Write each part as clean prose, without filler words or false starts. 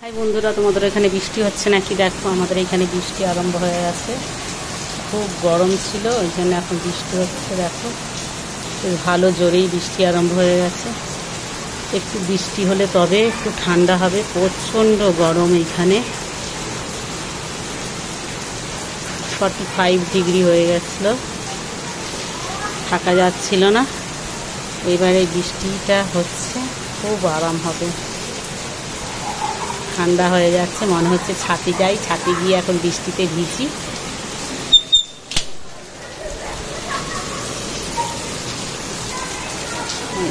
High বন্ধুরা, তোমাদের এখানে বৃষ্টি হচ্ছে নাকি দেখো। আমাদের এখানে বৃষ্টি আরম্ভ হয়ে গেছে। খুব গরম ছিল, ওই জন্য এখন বৃষ্টি হচ্ছে। দেখো বেশ ভালো জোরেই বৃষ্টি আরম্ভ হয়ে গেছে। একটু বৃষ্টি হলে তবে একটু ঠান্ডা হবে। প্রচণ্ড গরম এখানে, 45 ডিগ্রি হয়ে গেছিল, থাকা যাচ্ছিল না। এবারে বৃষ্টিটা হচ্ছে, খুব আরাম হবে, ঠান্ডা হয়ে যাচ্ছে। মনে হচ্ছে ছাতি যাই, ছাতি গিয়ে এখন বৃষ্টিতে ভিজি।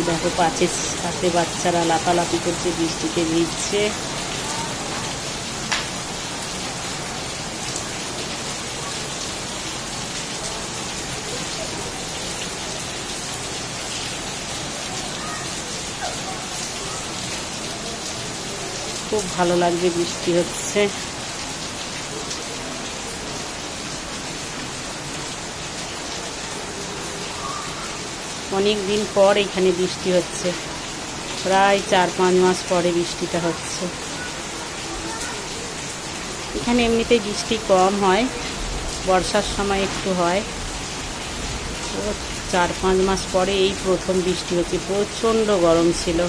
দেখো পাশে বাচ্চারা লাফালাফি করছে, বৃষ্টিতে ভিজছে। খুব ভালো লাগবে, বৃষ্টি হচ্ছে। অনেক দিন পর এখানে বৃষ্টি হচ্ছে, প্রায় 4-5 মাস পরে বৃষ্টিটা হচ্ছে। এখানে এমনিতে বৃষ্টি কম হয়, বর্ষার সময় একটু হয়। 4-5 মাস পরে এই প্রথম বৃষ্টি হচ্ছে। প্রচণ্ড গরম ছিল।